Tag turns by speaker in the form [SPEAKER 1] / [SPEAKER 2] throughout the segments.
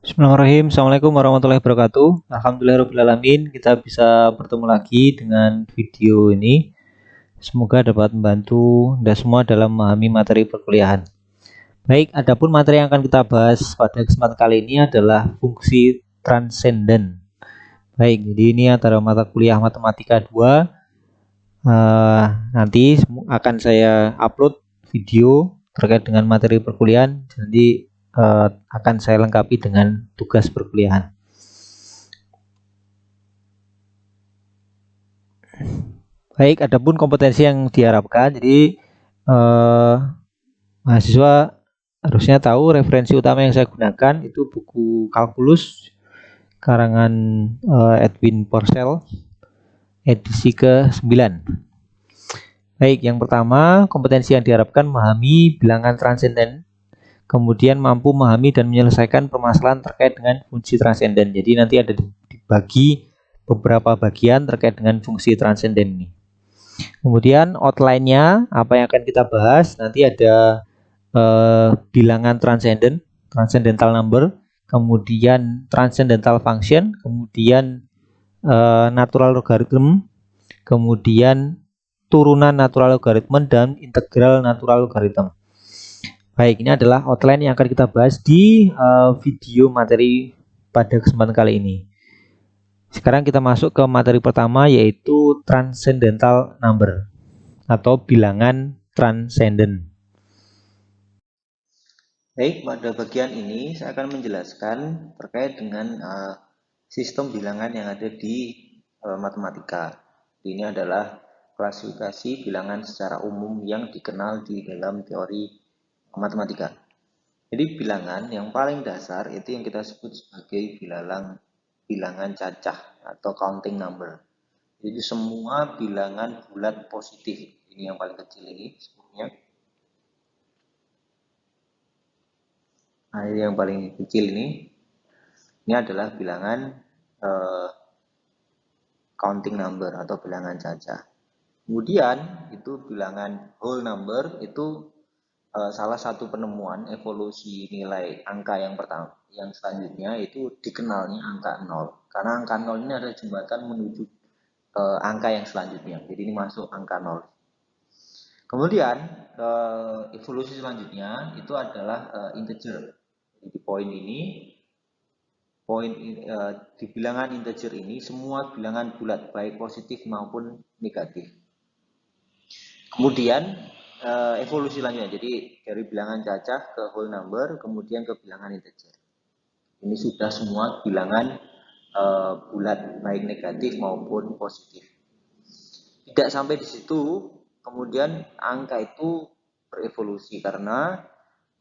[SPEAKER 1] Bismillahirrahmanirrahim. Assalamualaikum warahmatullahi wabarakatuh. Alhamdulillahirrahmanirrahim. Kita bisa bertemu lagi dengan video ini. Semoga dapat membantu Anda semua dalam memahami materi perkuliahan. Baik, adapun materi yang akan kita bahas pada kesempatan kali ini adalah fungsi transenden. Baik, jadi ini antara mata kuliah matematika 2. Nanti akan saya upload video terkait dengan materi perkuliahan. Jadi akan saya lengkapi dengan tugas perkuliahan. Baik, adapun kompetensi yang diharapkan, jadi mahasiswa harusnya tahu referensi utama yang saya gunakan itu buku kalkulus karangan Edwin Purcell edisi ke-9. Baik, yang pertama kompetensi yang diharapkan memahami bilangan transenden, kemudian mampu memahami dan menyelesaikan permasalahan terkait dengan fungsi transenden. Jadi nanti ada dibagi beberapa bagian terkait dengan fungsi transenden ini. Kemudian outline-nya apa yang akan kita bahas nanti ada bilangan transcendental number, kemudian transcendental function, kemudian natural logarithm, kemudian turunan natural logarithm dan integral natural logarithm. Baik, ini adalah outline yang akan kita bahas di video materi pada kesempatan kali ini. Sekarang kita masuk ke materi pertama, yaitu transcendental number atau bilangan transenden. Baik, pada bagian ini saya akan menjelaskan terkait dengan sistem bilangan yang ada di matematika. Ini adalah klasifikasi bilangan secara umum yang dikenal di dalam teori matematika. Jadi bilangan yang paling dasar itu yang kita sebut sebagai bilangan cacah atau counting number. Jadi semua bilangan bulat positif. Ini yang paling kecil ini sebutnya. Nah, yang paling kecil ini adalah bilangan counting number atau bilangan cacah. Kemudian itu bilangan whole number itu salah satu penemuan evolusi nilai angka yang pertama. Yang selanjutnya itu dikenalnya angka 0. Karena angka 0 ini adalah jembatan menuju angka yang selanjutnya. Jadi ini masuk angka 0. Kemudian evolusi selanjutnya itu adalah integer. Di poin ini, di bilangan integer ini semua bilangan bulat baik positif maupun negatif. Kemudian evolusi selanjutnya, jadi dari bilangan cacah ke whole number, kemudian ke bilangan integer. Ini sudah semua bilangan bulat baik negatif maupun positif. Tidak sampai di situ, kemudian angka itu berevolusi karena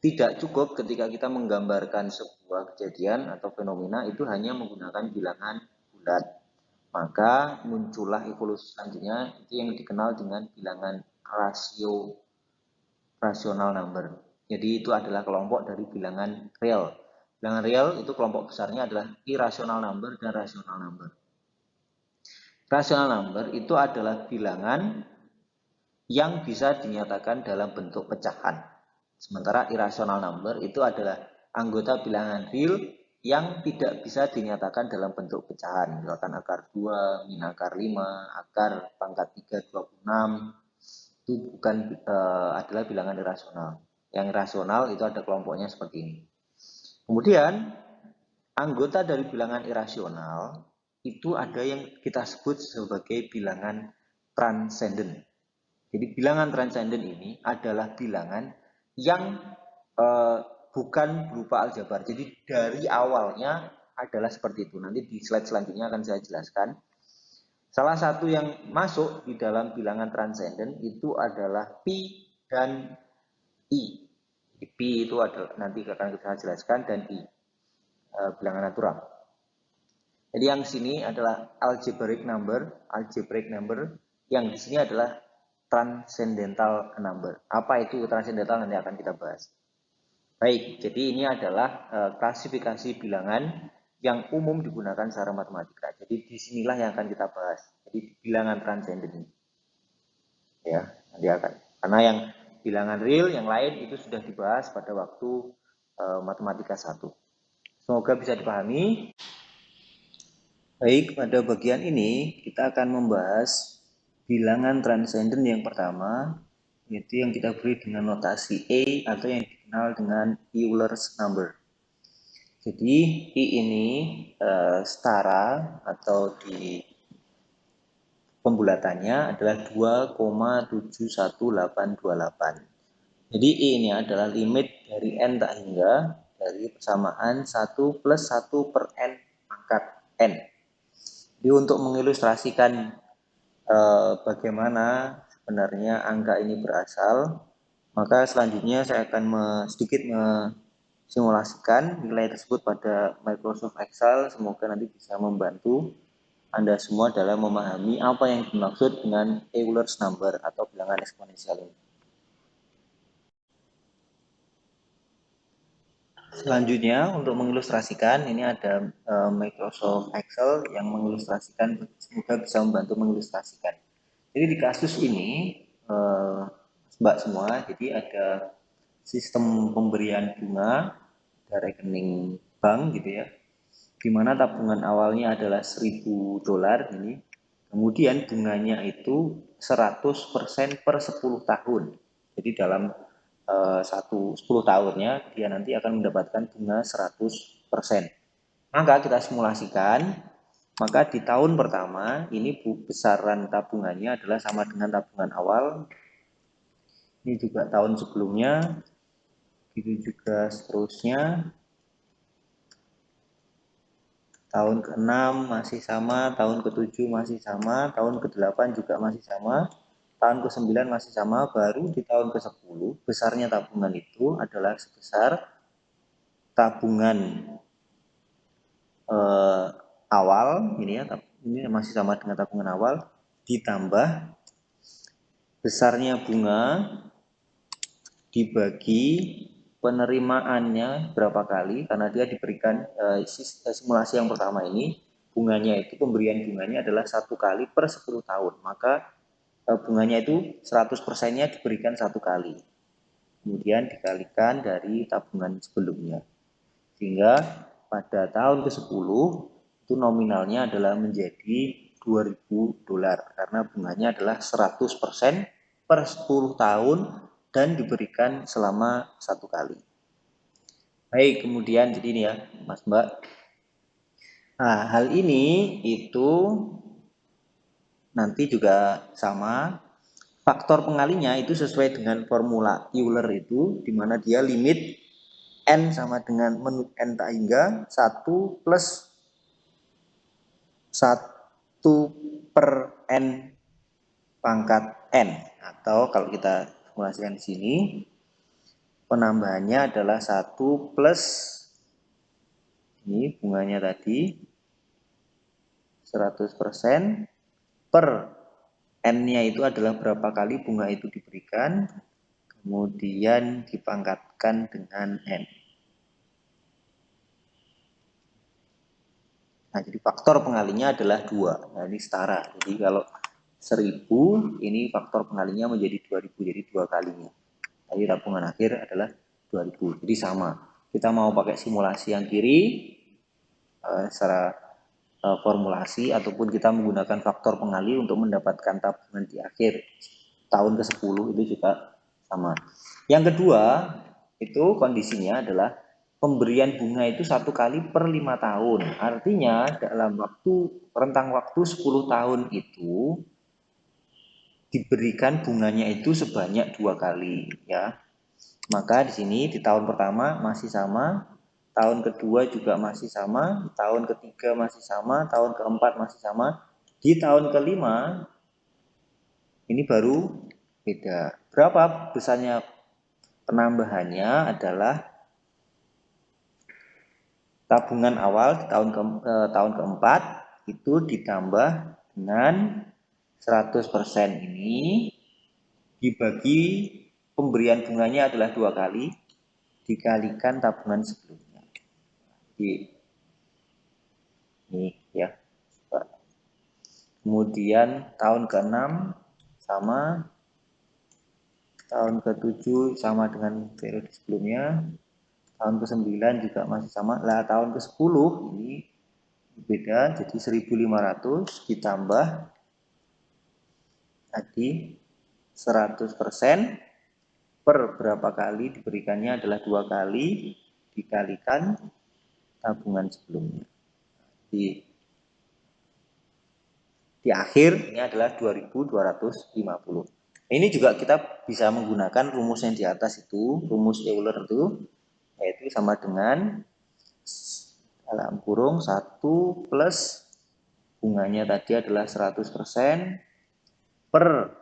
[SPEAKER 1] tidak cukup ketika kita menggambarkan sebuah kejadian atau fenomena itu hanya menggunakan bilangan bulat. Maka muncullah evolusi selanjutnya itu yang dikenal dengan bilangan rasional number. Jadi itu adalah kelompok dari bilangan real. Bilangan real itu kelompok besarnya adalah irrational number dan rational number. Rational number itu adalah bilangan yang bisa dinyatakan dalam bentuk pecahan. Sementara irrational number itu adalah anggota bilangan real yang tidak bisa dinyatakan dalam bentuk pecahan. Misalkan akar 2, min akar 5, akar pangkat 3, 26. Itu bukan adalah bilangan irasional. Yang rasional itu ada kelompoknya seperti ini. Kemudian anggota dari bilangan irasional itu ada yang kita sebut sebagai bilangan transenden. Jadi bilangan transenden ini adalah bilangan yang bukan berupa aljabar. Jadi dari awalnya adalah seperti itu. Nanti di slide selanjutnya akan saya jelaskan. Salah satu yang masuk di dalam bilangan transenden itu adalah pi dan i. Pi itu adalah nanti akan kita jelaskan dan i bilangan natural. Jadi yang sini adalah algebraic number yang di sini adalah transcendental number. Apa itu transcendental nanti akan kita bahas. Baik, jadi ini adalah klasifikasi bilangan yang umum digunakan secara matematika. Jadi disinilah yang akan kita bahas. Jadi bilangan transenden ini. Ya, nanti akan. Karena yang bilangan real yang lain itu sudah dibahas pada waktu matematika 1. Semoga bisa dipahami. Baik, pada bagian ini kita akan membahas bilangan transenden yang pertama, yaitu yang kita beri dengan notasi E atau yang dikenal dengan Euler's number. Jadi I ini setara atau di pembulatannya adalah 2,71828. Jadi I ini adalah limit dari N tak hingga dari persamaan 1 plus 1 per N pangkat N. Jadi untuk mengilustrasikan bagaimana sebenarnya angka ini berasal, maka selanjutnya saya akan sedikit simulasikan nilai tersebut pada Microsoft Excel. Semoga nanti bisa membantu Anda semua dalam memahami apa yang dimaksud dengan Euler's number atau bilangan eksponensial ini. Selanjutnya untuk mengilustrasikan ini ada Microsoft Excel yang mengilustrasikan, semoga bisa membantu mengilustrasikan. Jadi di kasus ini Mbak semua, jadi ada sistem pemberian bunga dari rekening bank gitu ya, di mana tabungan awalnya adalah $1.000 ini, kemudian bunganya itu 100% per 10 tahun. Jadi dalam 10 tahunnya dia nanti akan mendapatkan bunga 100%. Maka kita simulasikan, maka di tahun pertama ini besaran tabungannya adalah sama dengan tabungan awal. Ini juga tahun sebelumnya, itu juga seterusnya. Tahun ke-6 masih sama, tahun ke-7 masih sama, tahun ke-8 juga masih sama, tahun ke-9 masih sama, baru di tahun ke-10 besarnya tabungan itu adalah sebesar tabungan awal, ini masih sama dengan tabungan awal, ditambah besarnya bunga dibagi penerimaannya berapa kali, karena dia diberikan simulasi yang pertama ini bunganya itu, pemberian bunganya adalah 1 kali per 10 tahun, maka bunganya itu 100%-nya diberikan 1 kali, kemudian dikalikan dari tabungan sebelumnya, sehingga pada tahun ke-10 itu nominalnya adalah menjadi $2.000 karena bunganya adalah 100% per 10 tahun dan diberikan selama 1 kali. Baik, kemudian jadi ini ya Mas Mbak. Nah, hal ini itu nanti juga sama. Faktor pengalinya itu sesuai dengan formula Euler itu, di mana dia limit N sama dengan menurut N tak hingga 1 plus 1 per N pangkat N. Atau kalau kita simulasikan di sini, penambahannya adalah 1 plus, ini bunganya tadi, 100% per N-nya itu adalah berapa kali bunga itu diberikan, kemudian dipangkatkan dengan N. Nah, jadi faktor pengalinya adalah 2. Nah, ini setara. Jadi kalau 1000, ini faktor pengalinya menjadi 2000, jadi 2 kalinya. Jadi tabungan akhir adalah 2000. Jadi sama. Kita mau pakai simulasi yang kiri secara formulasi, ataupun kita menggunakan faktor pengali untuk mendapatkan tabungan di akhir tahun ke-10 itu juga sama. Yang kedua, itu kondisinya adalah pemberian bunga itu 1 kali per 5 tahun. Artinya dalam rentang waktu 10 tahun itu diberikan bunganya itu sebanyak 2 kali ya. Maka di sini di tahun pertama masih sama, tahun kedua juga masih sama, tahun ketiga masih sama, tahun keempat masih sama. Di tahun kelima ini baru beda. Berapa besarnya penambahannya adalah tabungan awal di tahun keempat itu ditambah dengan 100% ini dibagi pemberian bunganya adalah 2 kali dikalikan tabungan sebelumnya. Ini ya. Kemudian tahun ke-6 sama, tahun ke-7 sama dengan periode sebelumnya, Tahun ke-9 juga masih sama. Lah tahun ke-10 ini beda, jadi 1.500 ditambah tadi 100% per berapa kali diberikannya adalah 2 kali dikalikan tabungan sebelumnya. Di akhir ini adalah 2.250. Ini juga kita bisa menggunakan rumus yang di atas itu, rumus Euler itu, yaitu sama dengan dalam kurung 1 plus bunganya tadi adalah 100% per,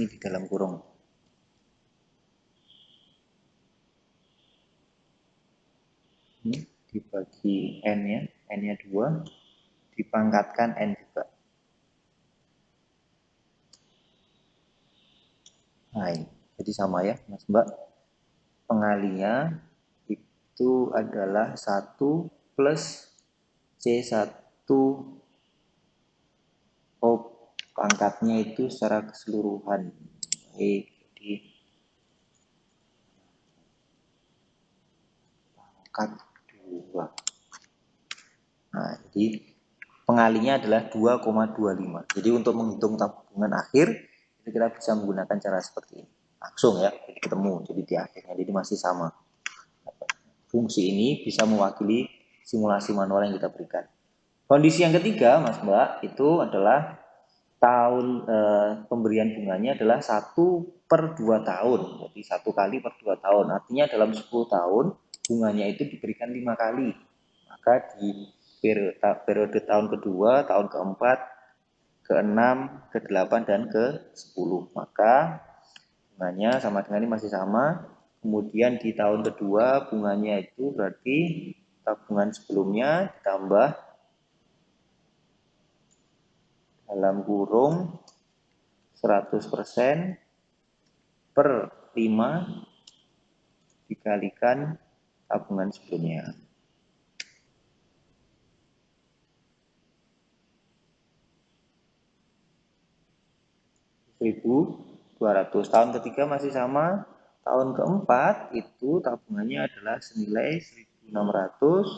[SPEAKER 1] ini di dalam kurung, ini dibagi N ya, N-nya 2, dipangkatkan N juga. Nah, jadi sama ya Mas Mbak. Pengalinya itu adalah 1 plus C1, oh pangkatnya itu secara keseluruhan. Baik, jadi pangkat 2. Nah, jadi pengalinya adalah 2,25. Jadi untuk menghitung tabungan akhir, itu kita bisa menggunakan cara seperti ini. Langsung ya, jadi ketemu. Jadi di akhirnya, jadi masih sama. Fungsi ini bisa mewakili simulasi manual yang kita berikan. Kondisi yang ketiga, Mas Mbak, itu adalah tahun pemberian bunganya adalah 1/2 tahun. Jadi 1 kali per 2 tahun. Artinya dalam 10 tahun bunganya itu diberikan 5 kali. Maka di periode tahun kedua, tahun keempat, ke-6, ke-8, dan ke-10. Maka bunganya sama dengan ini masih sama. Kemudian di tahun kedua bunganya itu berarti tabungan sebelumnya ditambah dalam kurung 100% per 5 dikalikan tabungan sebelumnya. 1.200. Tahun ketiga masih sama. Tahun keempat itu tabungannya adalah senilai 1.600,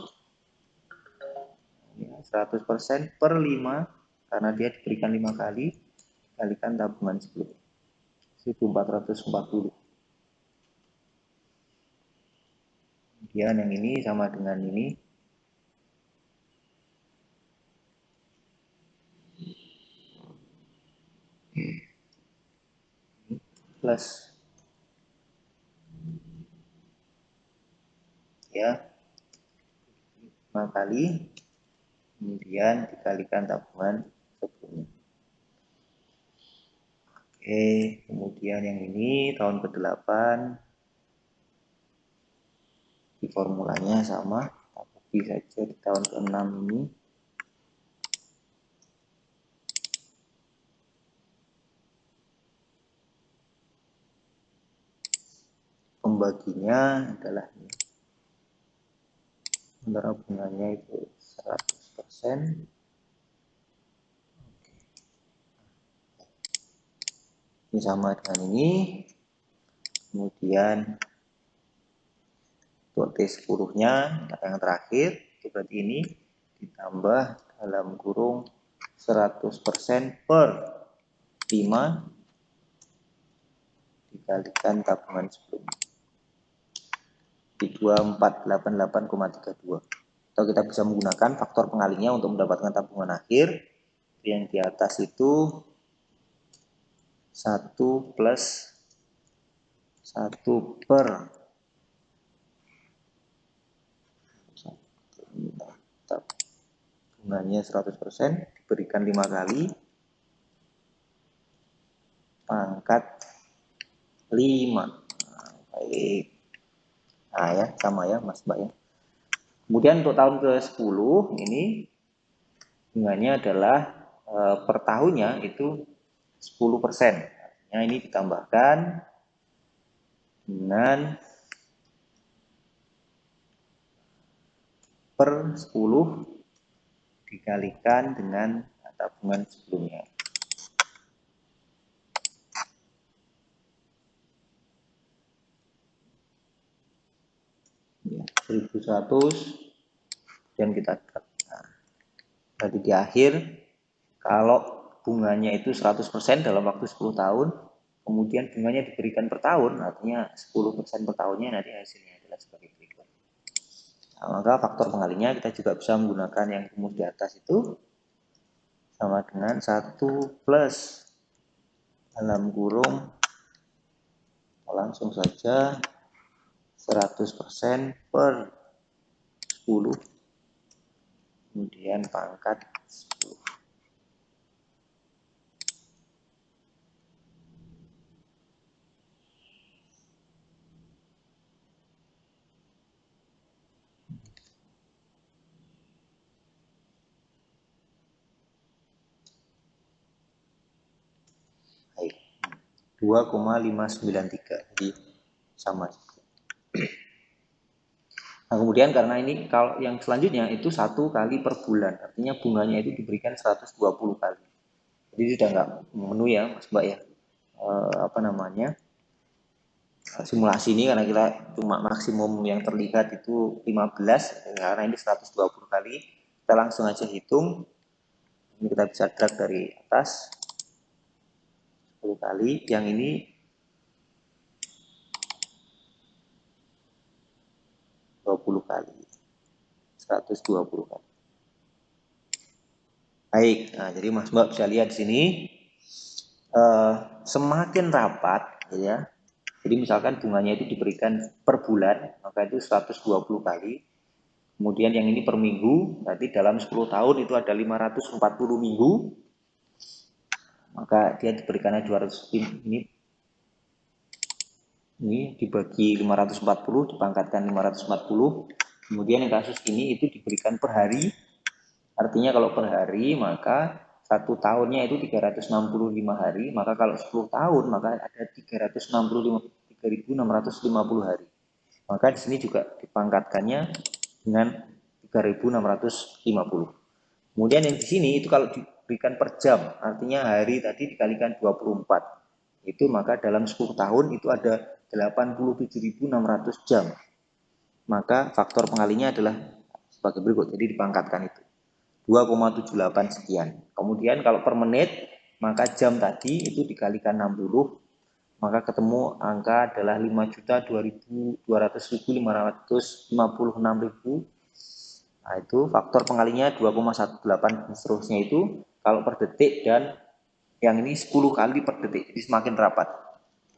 [SPEAKER 1] ya, 100% per 5 karena dia diberikan 5 kali dikalikan tabungan sebelumnya. 1.440. Kemudian yang ini sama dengan ini. Plus ya 5 kali kemudian dikalikan tabungan sebelumnya. Oke, kemudian yang ini tahun ke-8 di formulanya sama, tapi saja di tahun ke-6 ini pembaginya adalah ini. Antara bunganya itu 100%. Ini sama dengan ini. Kemudian untuk T10-nya yang terakhir itu berarti ini ditambah dalam kurung 100% per 5 dikalikan tabungan sebelumnya. Di 2488,32. Atau kita bisa menggunakan faktor pengalinya untuk mendapatkan tabungan akhir. Yang di atas itu 1 plus 1 per tabungannya 100% diberikan 5 kali pangkat 5. Baik. Nah ya, sama ya Mas Mbak ya. Kemudian untuk tahun ke-10 ini bunganya adalah per tahunnya itu 10%. Artinya ini ditambahkan dengan per 10 dikalikan dengan tabungan sebelumnya. 1100 dan kita nah, berarti di akhir kalau bunganya itu 100% dalam waktu 10 tahun, kemudian bunganya diberikan per tahun, artinya 10% per tahunnya, nanti hasilnya adalah sebagai berikut. Nah, maka faktor pengalinya kita juga bisa menggunakan yang rumus di atas itu sama dengan 1 plus dalam kurung langsung saja 100% per 10 kemudian pangkat 10. Baik. 2,593 jadi sama. Nah, kemudian karena ini kalau yang selanjutnya itu 1 kali per bulan, artinya bunganya itu diberikan 120 kali. Jadi sudah nggak memenuhi ya, Mas Mbak ya. Apa namanya? Simulasi ini karena kita cuma maksimum yang terlihat itu 15, karena ini 120 kali. Kita langsung aja hitung. Ini kita bisa drag dari atas 10 kali, yang ini 20 kali. 120 kali. Baik, nah jadi Mas Mbak bisa lihat di sini semakin rapat ya. Jadi misalkan bunganya itu diberikan per bulan, maka itu 120 kali. Kemudian yang ini per minggu, berarti dalam 10 tahun itu ada 540 minggu. Maka dia diberikannya 200 ini dibagi 540 dipangkatkan 540. Kemudian yang kasus ini itu diberikan per hari. Artinya kalau per hari maka 1 tahunnya itu 365 hari, maka kalau 10 tahun maka ada 3.650 hari. Maka di sini juga dipangkatkannya dengan 3.650. Kemudian yang di sini itu kalau diberikan per jam, artinya hari tadi dikalikan 24. Itu maka dalam 10 tahun itu ada 87.600 jam. Maka faktor pengalinya adalah sebagai berikut. Jadi dipangkatkan itu 2,78 sekian. Kemudian kalau per menit, maka jam tadi itu dikalikan 60, maka ketemu angka adalah 5.200.556.000. Nah, itu faktor pengalinya 2,18 dan seterusnya itu kalau per detik, dan yang ini 10 kali per detik. Jadi semakin rapat.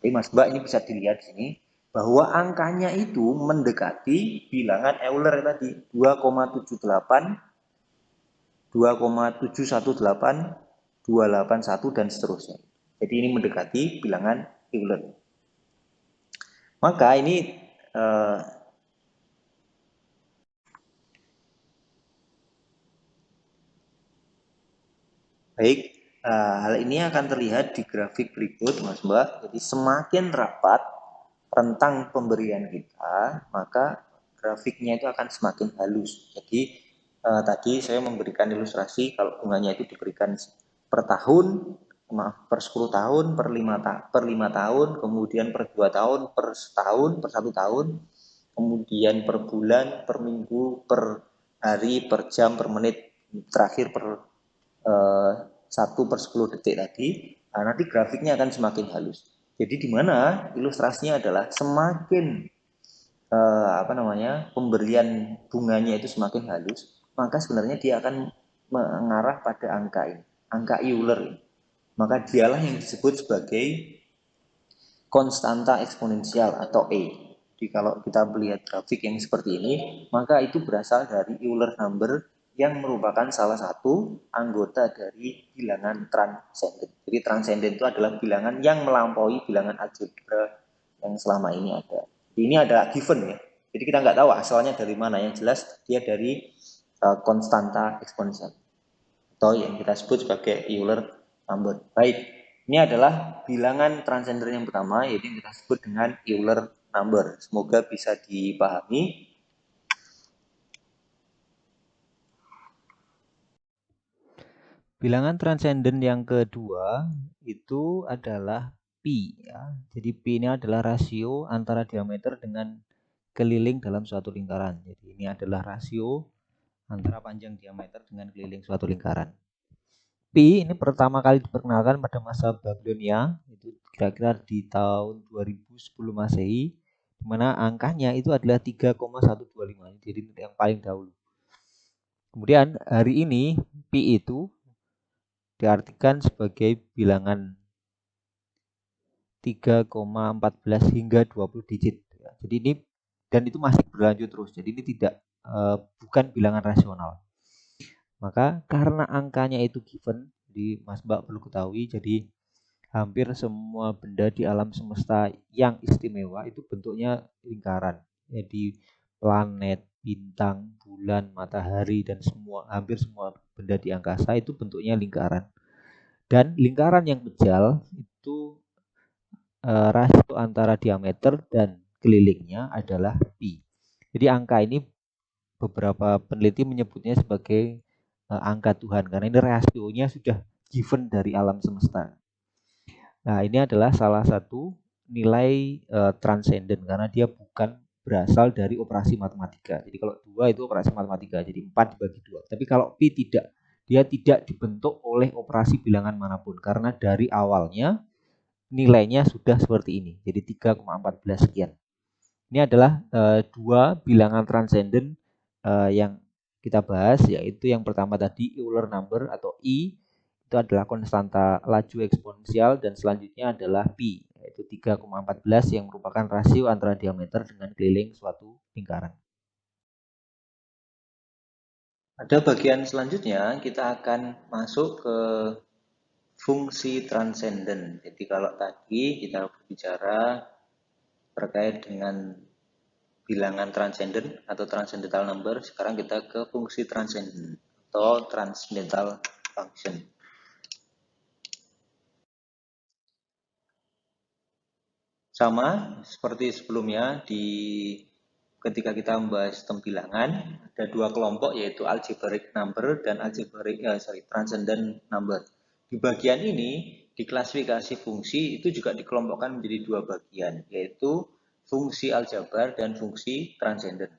[SPEAKER 1] Jadi Mas Mbak ini bisa dilihat di sini bahwa angkanya itu mendekati bilangan Euler tadi 2,78, 2,718, 281 dan seterusnya. Jadi ini mendekati bilangan Euler. Maka ini baik, hal ini akan terlihat di grafik berikut, Mas Mbak. Jadi semakin rapat rentang pemberian kita, maka grafiknya itu akan semakin halus. Jadi tadi saya memberikan ilustrasi kalau bunganya itu diberikan per tahun, maaf, per 10 tahun, per 5 tahun, kemudian per 2 tahun, per setahun, per 1 tahun, kemudian per bulan, per minggu, per hari, per jam, per menit, terakhir per 1/10 detik tadi, nah nanti grafiknya akan semakin halus. Jadi di mana ilustrasinya adalah semakin pemberian bunganya itu semakin halus, maka sebenarnya dia akan mengarah pada angka ini, angka Euler ini. Maka dialah yang disebut sebagai konstanta eksponensial atau E. Jadi kalau kita melihat grafik yang seperti ini, maka itu berasal dari Euler number yang merupakan salah satu anggota dari bilangan transenden. Jadi transenden itu adalah bilangan yang melampaui bilangan algebra yang selama ini ada. Jadi ini ada given ya. Jadi kita nggak tahu asalnya dari mana. Yang jelas dia dari konstanta eksponensial atau yang kita sebut sebagai Euler number. Baik, ini adalah bilangan transcender yang pertama, yaitu yang kita sebut dengan Euler number. Semoga bisa dipahami. Bilangan transcendent yang kedua itu adalah pi ya. Jadi pi ini adalah rasio antara diameter dengan keliling dalam suatu lingkaran. Jadi ini adalah rasio antara panjang diameter dengan keliling suatu lingkaran. Pi ini pertama kali diperkenalkan pada masa Babilonia, itu kira-kira di tahun 2010 Masehi, di mana angkanya itu adalah 3,125, jadi yang paling dahulu. Kemudian hari ini Pi itu diartikan sebagai bilangan 3,14 hingga 20 digit. Jadi ini, dan itu masih berlanjut terus. Jadi ini tidak bukan bilangan rasional. Maka karena angkanya itu given, di Mas Mbak perlu ketahui, jadi hampir semua benda di alam semesta yang istimewa itu bentuknya lingkaran. Jadi planet, bintang, bulan, matahari, dan hampir semua benda di angkasa itu bentuknya lingkaran. Dan lingkaran yang kecil itu rasio antara diameter dan kelilingnya adalah pi. Jadi angka ini beberapa peneliti menyebutnya sebagai angka Tuhan karena ini rasionya sudah given dari alam semesta. Nah, ini adalah salah satu nilai transenden karena dia bukan berasal dari operasi matematika. Jadi kalau 2 itu operasi matematika, jadi 4 dibagi 2. Tapi kalau pi tidak, dia tidak dibentuk oleh operasi bilangan manapun karena dari awalnya nilainya sudah seperti ini. Jadi 3,14 sekian. Ini adalah dua bilangan transenden yang kita bahas, yaitu yang pertama tadi Euler number atau I, itu adalah konstanta laju eksponensial, dan selanjutnya adalah pi, yaitu 3,14 yang merupakan rasio antara diameter dengan keliling suatu lingkaran. Pada bagian selanjutnya kita akan masuk ke fungsi transenden. Jadi kalau tadi kita berbicara terkait dengan bilangan transenden atau transcendental number, sekarang kita ke fungsi transenden atau transcendental function. Sama seperti sebelumnya, ketika kita membahas sistem bilangan, ada dua kelompok, yaitu algebraic number dan transcendent number. Di bagian ini, di klasifikasi fungsi itu juga dikelompokkan menjadi dua bagian, yaitu fungsi aljabar dan fungsi transcendent.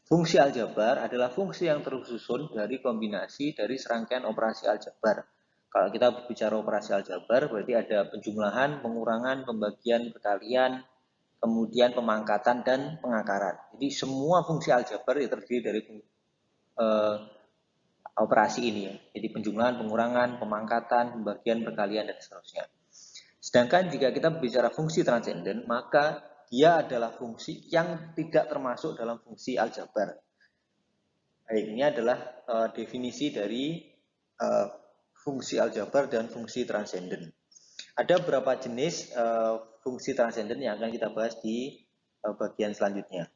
[SPEAKER 1] Fungsi aljabar adalah fungsi yang tersusun dari kombinasi dari serangkaian operasi aljabar. Kalau kita berbicara operasi aljabar, berarti ada penjumlahan, pengurangan, pembagian, perkalian, kemudian pemangkatan dan pengakaran. Jadi semua fungsi aljabar itu terdiri dari operasi ini ya. Jadi penjumlahan, pengurangan, pemangkatan, pembagian, perkalian, dan seterusnya. Sedangkan jika kita berbicara fungsi transenden, maka dia adalah fungsi yang tidak termasuk dalam fungsi aljabar. Baik, ini adalah definisi dari fungsi aljabar dan fungsi transenden. Ada beberapa jenis fungsi transenden yang akan kita bahas di bagian selanjutnya.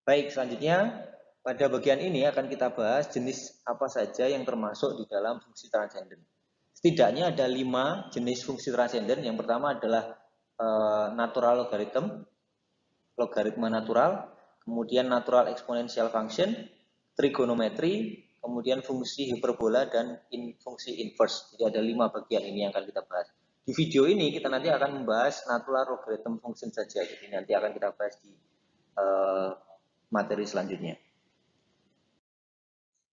[SPEAKER 1] Baik, selanjutnya pada bagian ini akan kita bahas jenis apa saja yang termasuk di dalam fungsi transenden. Setidaknya ada 5 jenis fungsi transenden. Yang pertama adalah natural logarithm, logaritma natural, kemudian natural exponential function, trigonometri, kemudian fungsi hiperbola, dan fungsi inverse. Jadi ada 5 bagian ini yang akan kita bahas. Di video ini kita nanti akan membahas natural logarithm function saja. Jadi nanti akan kita bahas di materi selanjutnya.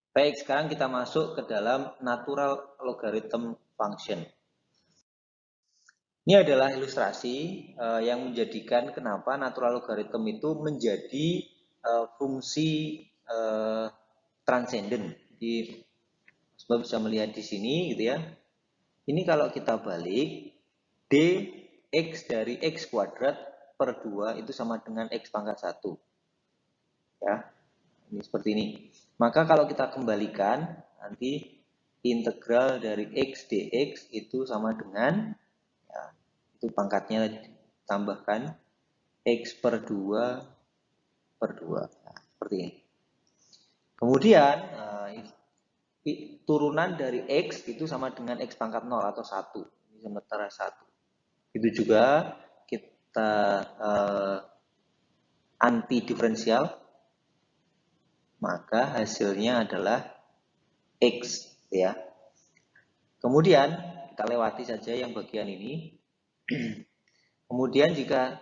[SPEAKER 1] Baik, sekarang kita masuk ke dalam natural logarithm function. Ini adalah ilustrasi yang menjadikan kenapa natural logarithm itu menjadi fungsi transenden. Jadi, sebab bisa melihat di sini, gitu ya. Ini kalau kita balik, dx dari x kuadrat per 2 itu sama dengan x pangkat 1. Ya, ini seperti ini. Maka kalau kita kembalikan, nanti integral dari x dx itu sama dengan, ya, itu pangkatnya tambahkan x per 2 per 2. Nah, seperti ini. Kemudian, turunan dari x itu sama dengan x pangkat 0 atau 1. Ini sementara 1. Itu juga kita anti diferensial, maka hasilnya adalah x, ya. Kemudian kita lewati saja yang bagian ini. Kemudian jika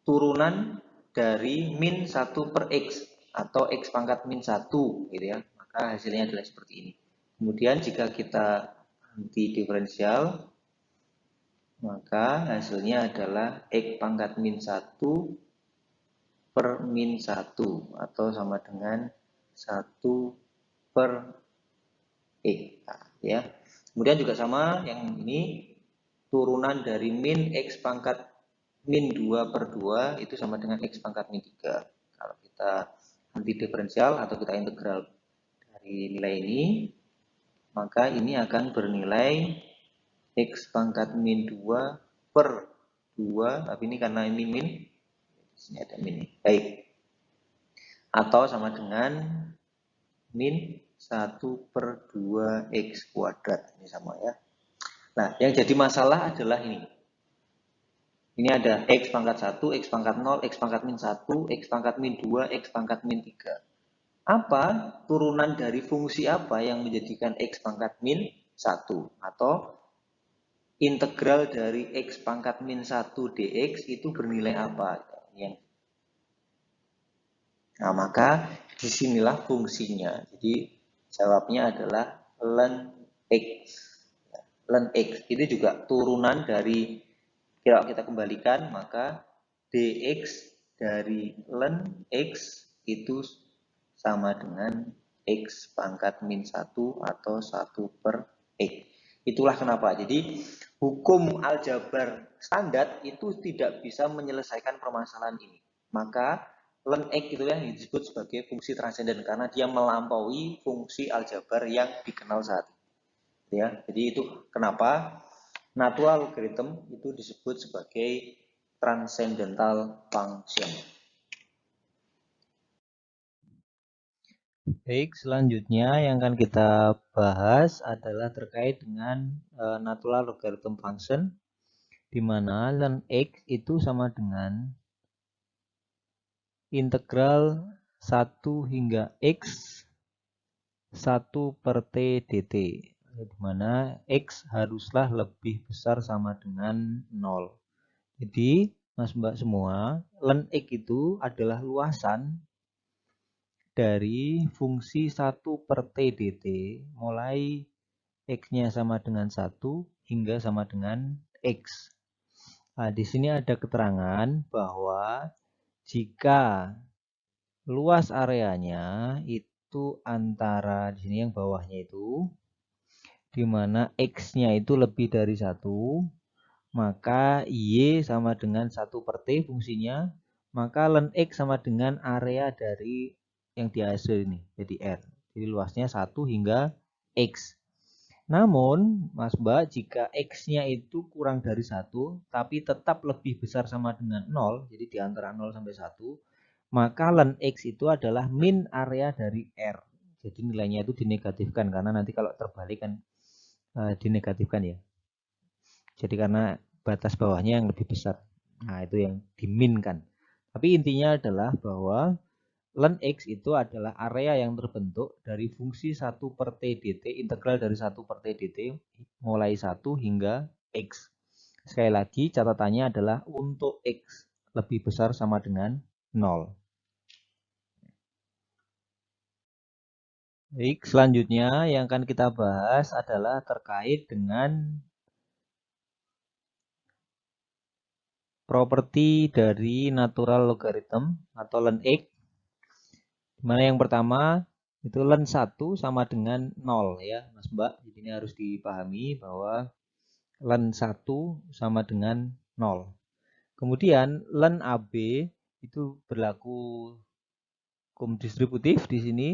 [SPEAKER 1] turunan dari min 1 per X atau X pangkat min 1 gitu ya. Maka hasilnya adalah seperti ini. Kemudian jika kita anti diferensial, maka hasilnya adalah X pangkat min 1 per min 1 atau sama dengan 1 per X ya. Kemudian juga sama yang ini turunan dari min X pangkat min 2 per 2 itu sama dengan X pangkat min 3. Kalau kita anti diferensial atau kita integral dari nilai ini, maka ini akan bernilai X pangkat min 2 per 2, tapi ini karena ini min, di sini ada min. Baik. Atau sama dengan min 1 per 2 X kuadrat. Ini sama ya. Nah, yang jadi masalah adalah ini. Ini ada X pangkat 1, X pangkat 0, X pangkat min 1, X pangkat min 2, X pangkat min 3. Apa turunan dari fungsi apa yang menjadikan X pangkat min 1? Atau integral dari X pangkat min 1 dx itu bernilai apa? Nah, maka disinilah fungsinya. Jadi jawabnya adalah ln X. Ln X itu juga turunan dari, kalau kita kembalikan, maka dx dari ln X itu sama dengan X pangkat min 1 atau 1 per X. Itulah kenapa. Jadi hukum aljabar standar itu tidak bisa menyelesaikan permasalahan ini. Maka ln X itu yang disebut sebagai fungsi transenden karena dia melampaui fungsi aljabar yang dikenal saat ini. Ya, jadi itu kenapa natural logarithm itu disebut sebagai transcendental function. Baik, selanjutnya yang akan kita bahas adalah terkait dengan natural logarithm function, di mana ln X itu sama dengan integral 1 hingga X 1 per T dt, di mana X haruslah lebih besar sama dengan 0. Jadi, Mas Mbak semua, ln X itu adalah luasan dari fungsi 1 per T dt mulai X-nya sama dengan 1 hingga sama dengan X. Nah, di sini ada keterangan bahwa jika luas areanya itu antara, di sini yang bawahnya itu, di mana X-nya itu lebih dari 1, maka Y sama dengan 1 per T fungsinya, maka ln X sama dengan area dari yang dihasil ini, jadi R. Jadi luasnya 1 hingga X. Namun, Mas Mbak, jika X-nya itu kurang dari 1, tapi tetap lebih besar sama dengan 0, jadi di antara 0 sampai 1, maka ln X itu adalah min area dari R. Jadi nilainya itu dinegatifkan, karena nanti kalau terbalik kan dinegatifkan ya. Jadi karena batas bawahnya yang lebih besar. Nah, itu yang diminkan. Tapi intinya adalah bahwa ln X itu adalah area yang terbentuk dari fungsi 1 per T dt, integral dari 1 per T dt mulai 1 hingga X. Sekali lagi catatannya adalah untuk X lebih besar sama dengan 0. Baik, selanjutnya yang akan kita bahas adalah terkait dengan properti dari natural logarithm atau ln X. Dimana yang pertama itu ln 1 sama dengan 0 ya Mas Mbak. Jadi ini harus dipahami bahwa ln 1 sama dengan 0. Kemudian ln AB itu berlaku hukum distributif di sini,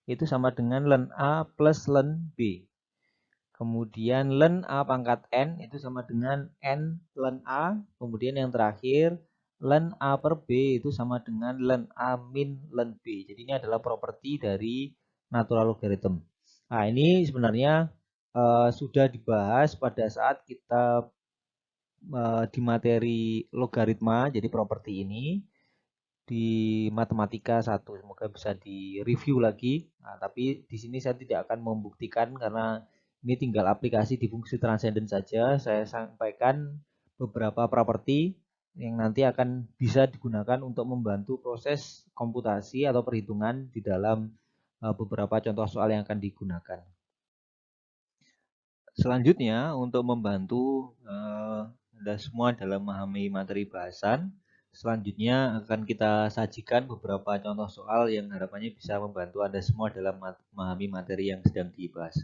[SPEAKER 1] itu sama dengan ln A plus ln B. Kemudian ln A pangkat N itu sama dengan N ln A. Kemudian yang terakhir ln A per B itu sama dengan ln A min ln B. Jadi ini adalah properti dari natural logarithm. Nah, ini sebenarnya sudah dibahas pada saat kita di materi logaritma, jadi properti ini di matematika 1. Semoga bisa direview lagi. Nah, tapi di sini saya tidak akan membuktikan karena ini tinggal aplikasi di fungsi transenden saja. Saya sampaikan beberapa properti yang nanti akan bisa digunakan untuk membantu proses komputasi atau perhitungan di dalam beberapa contoh soal yang akan digunakan. Selanjutnya, untuk membantu Anda semua dalam memahami materi bahasan, selanjutnya akan kita sajikan beberapa contoh soal yang harapannya bisa membantu Anda semua dalam memahami materi yang sedang dibahas.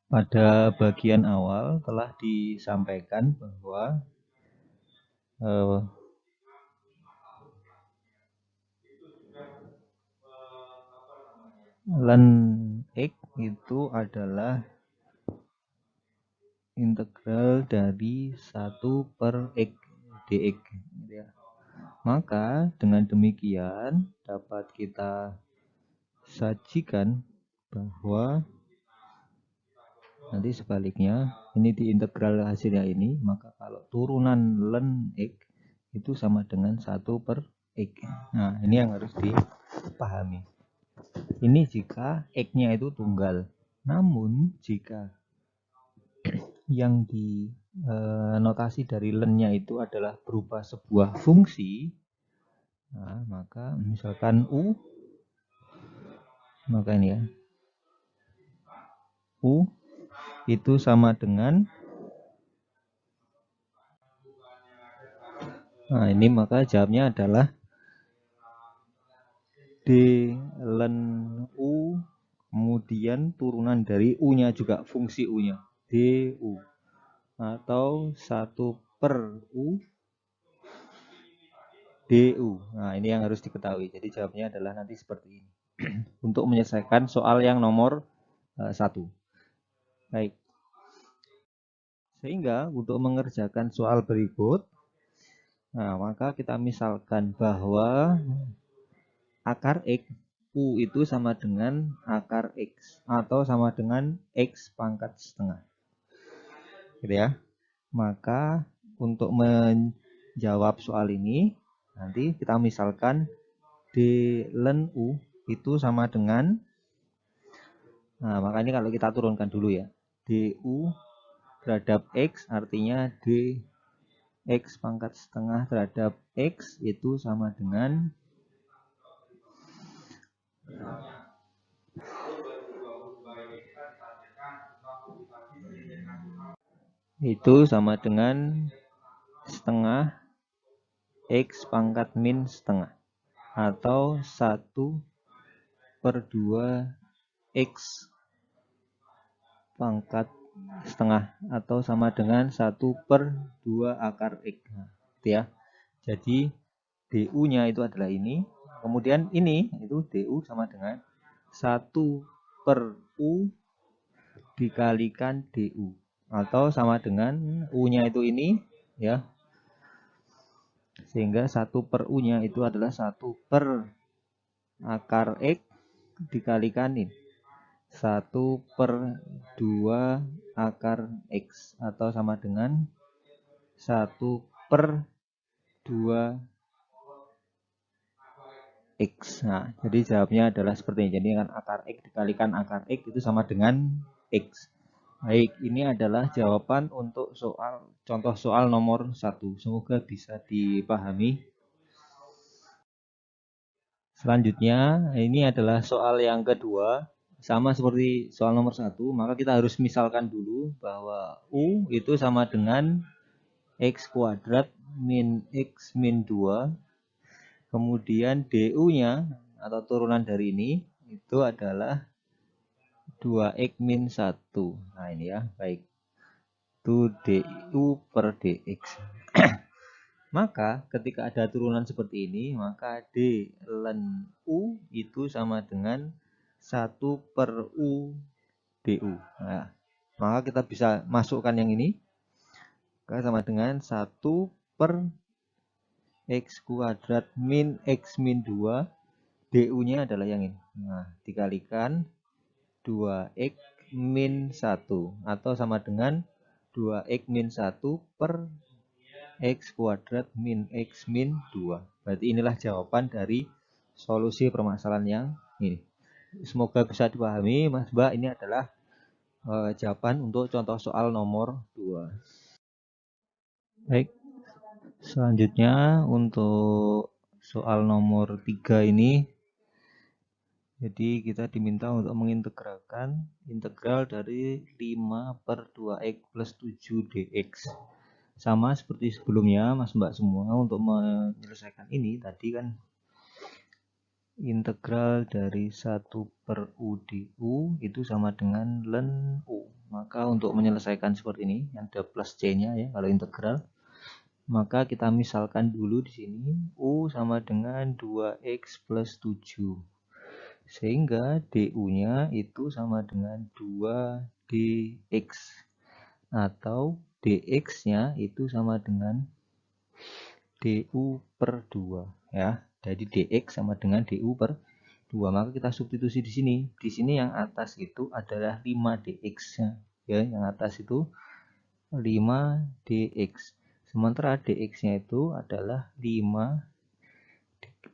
[SPEAKER 1] Pada bagian awal telah disampaikan bahwa ln X itu adalah integral dari 1 per X dx. Maka dengan demikian dapat kita sajikan bahwa nanti sebaliknya ini diintegral hasilnya ini, maka kalau turunan ln X itu sama dengan 1 per X. Nah, ini yang harus dipahami. Ini jika X-nya itu tunggal. Namun jika yang di notasi dari ln-nya itu adalah berupa sebuah fungsi, nah, maka misalkan U, maka ini ya, U itu sama dengan, nah ini maka jawabnya adalah D ln U kemudian turunan dari U-nya juga fungsi U-nya, DU, atau 1 per U DU. Nah, ini yang harus diketahui. Jadi jawabnya adalah nanti seperti ini. Untuk menyelesaikan soal yang nomor 1. Baik. Sehingga untuk mengerjakan soal berikut, nah, maka kita misalkan bahwa akar X, U itu sama dengan akar X atau sama dengan X pangkat setengah. Gitu ya. Maka untuk menjawab soal ini, nanti kita misalkan D ln U itu sama dengan, nah maka ini kalau kita turunkan dulu ya, DU terhadap X artinya D X pangkat setengah terhadap X itu sama dengan setengah X pangkat min setengah atau 1 per 2 X pangkat setengah atau sama dengan 1 per 2 akar X. Nah, gitu ya. Jadi DU-nya itu adalah ini. Kemudian ini itu DU sama dengan 1 per U dikalikan DU atau sama dengan U-nya itu ini ya. Sehingga 1 per U-nya itu adalah 1 per akar X dikalikan ini 1 per 2 akar X atau sama dengan 1 per 2 X. Nah, jadi jawabnya adalah seperti ini. Jadi kan akar X dikalikan akar X itu sama dengan X. Baik, ini adalah jawaban untuk contoh soal nomor 1. Semoga bisa dipahami. Selanjutnya, ini adalah soal yang kedua. Sama seperti soal nomor 1, maka kita harus misalkan dulu bahwa U itu sama dengan X kuadrat min X min 2. Kemudian DU-nya atau turunan dari ini itu adalah 2X min 1. Nah ini ya, baik. Itu DU per DX. Maka ketika ada turunan seperti ini, maka D ln U itu sama dengan 1 per U DU. Nah, maka kita bisa masukkan yang ini. Sama dengan 1 per X kuadrat min X min 2. DU-nya adalah yang ini. Nah, dikalikan 2X min 1. Atau sama dengan 2X min 1 per X kuadrat min X min 2. Berarti inilah jawaban dari solusi permasalahan yang ini. Semoga bisa dipahami, Mas Mbak. Ini adalah jawaban untuk contoh soal nomor 2. Baik, selanjutnya untuk soal nomor 3 ini, jadi kita diminta untuk mengintegralkan integral dari 5/2x plus 7 dx. Sama seperti sebelumnya, Mas Mbak semua, untuk menyelesaikan ini tadi kan integral dari 1/u du itu sama dengan ln u. Maka untuk menyelesaikan seperti ini, ada plus c-nya ya kalau integral. Maka kita misalkan dulu di sini u sama dengan 2x plus 7. Sehingga du-nya itu sama dengan 2 dx. Atau dx-nya itu sama dengan du per 2 ya. Jadi dx sama dengan du per 2. Maka kita substitusi di sini. Di sini yang atas itu adalah 5 dx-nya. Ya, yang atas itu 5 dx. Sementara dx-nya itu adalah 5,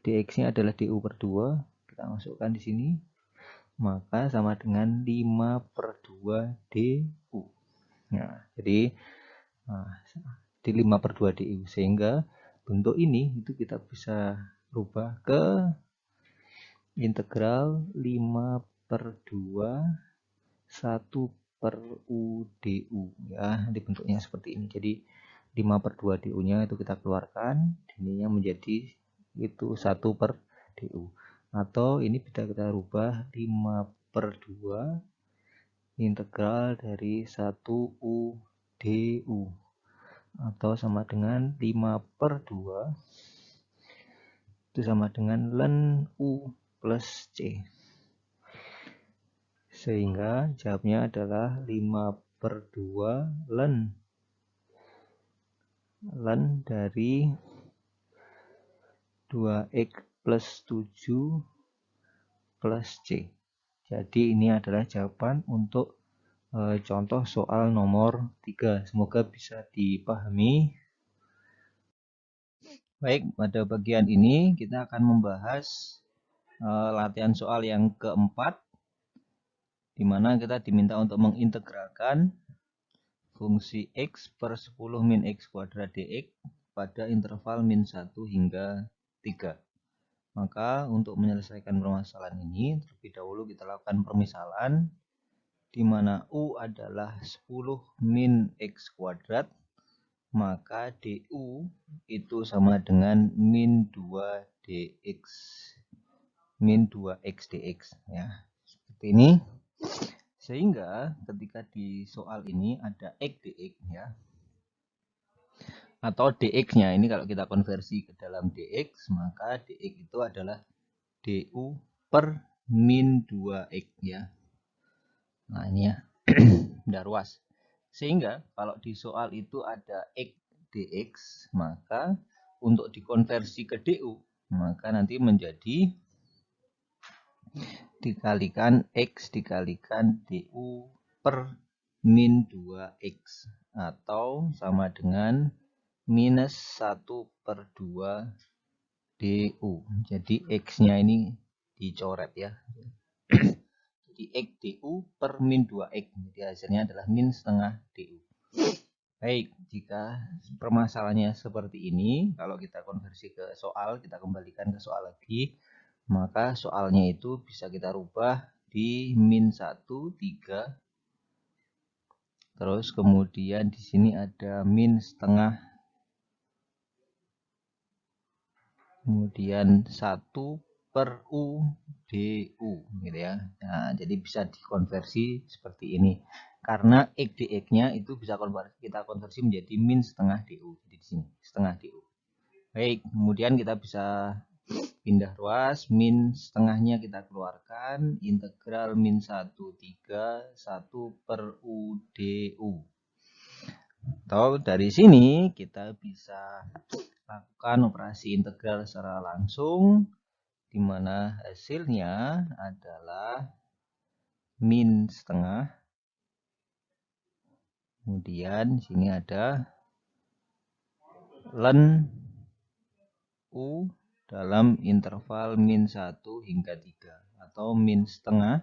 [SPEAKER 1] dx-nya adalah du per 2. Kita masukkan di sini. Maka sama dengan 5/2 du. Nah, jadi di 5/2 du. Sehingga bentuk ini itu kita bisa rubah ke integral 5/2 1/u du ya. Nanti bentuknya seperti ini. Jadi 5/2 du-nya itu kita keluarkan, ininya menjadi itu 1/du. Atau ini bisa kita rubah 5/2 integral dari 1u du atau sama dengan 5/2 itu sama dengan ln u plus c. Sehingga jawabnya adalah 5/2 ln dari 2x plus 7 plus c. Jadi ini adalah jawaban untuk contoh soal nomor 3. Semoga bisa dipahami. Baik, pada bagian ini kita akan membahas latihan soal yang keempat, di mana kita diminta untuk mengintegralkan fungsi x per 10 min x kuadrat dx pada interval min 1 hingga 3. Maka untuk menyelesaikan permasalahan ini, terlebih dahulu kita lakukan permisalan, di mana u adalah 10 min x kuadrat, maka du itu sama dengan min 2 dx. Min 2x dx ya. Seperti ini. Sehingga ketika di soal ini ada x dx ya. Atau dx-nya ini kalau kita konversi ke dalam dx, maka dx itu adalah du per min 2x ya. Nah ini ya, udah ruas. Sehingga kalau di soal itu ada x dx, maka untuk dikonversi ke du, maka nanti menjadi dikalikan x dikalikan du per min 2x atau sama dengan minus 1/2 du. Jadi x-nya ini dicoret ya. Jadi x du per min 2x. Jadi hasilnya adalah min setengah du. Baik, jika permasalahannya seperti ini, kalau kita konversi ke soal, kita kembalikan ke soal lagi, maka soalnya itu bisa kita rubah di min 1, 3. Terus kemudian di sini ada min setengah. Kemudian 1/u du gitu ya. Nah, jadi bisa dikonversi seperti ini. Karena x dx-nya itu bisa kita konversi menjadi min setengah du. Jadi di sini setengah du. Baik, kemudian kita bisa pindah ruas, min setengahnya kita keluarkan, integral min 1, 3, 1/u du. Atau dari sini kita bisa lakukan operasi integral secara langsung, di mana hasilnya adalah min setengah. Kemudian sini ada ln u dalam interval min 1 hingga 3 atau min setengah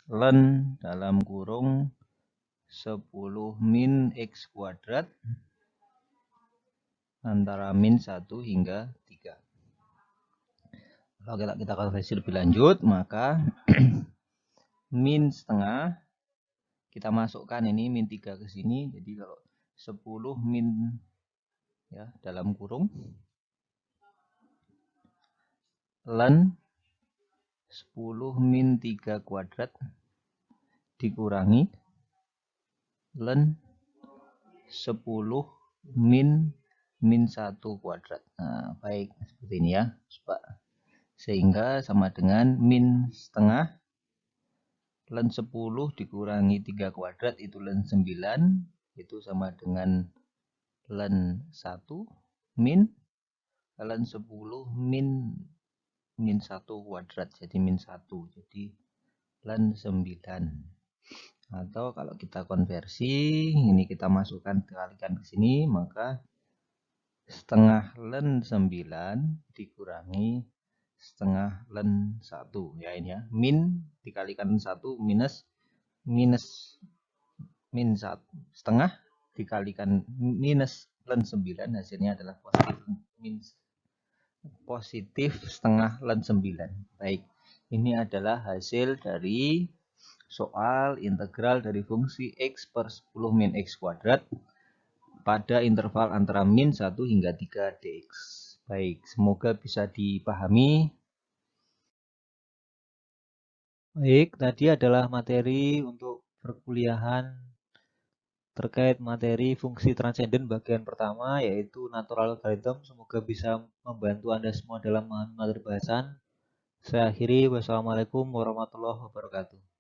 [SPEAKER 1] ln dalam kurung 10 min X kuadrat antara min 1 hingga 3. Kalau kita konversi lebih lanjut, maka min setengah kita masukkan ini min 3 ke sini. Jadi kalau 10 min ya dalam kurung ln 10 min 3 kuadrat dikurangi ln 10 min 1 kuadrat. Nah, baik seperti ini ya, sehingga sama dengan min setengah ln 10 dikurangi 3 kuadrat itu ln 9, itu sama dengan ln 1 min ln 10 min 1 kuadrat, jadi min 1, jadi ln 9. Atau kalau kita konversi, ini kita masukkan kalikan ke sini, maka setengah ln 9 dikurangi setengah ln 1 ya, ini ya, min dikalikan 1 minus min 1 setengah dikalikan minus ln 9, hasilnya adalah positif setengah ln 9. Baik, ini adalah hasil dari soal integral dari fungsi X per 10 min X kuadrat pada interval antara min 1 hingga 3 dx. Baik, semoga bisa dipahami. Baik, tadi adalah materi untuk perkuliahan terkait materi fungsi transenden bagian pertama, yaitu natural logarithm. Semoga bisa membantu Anda semua dalam memahami materi bahasan. Saya akhiri, wassalamualaikum warahmatullahi wabarakatuh.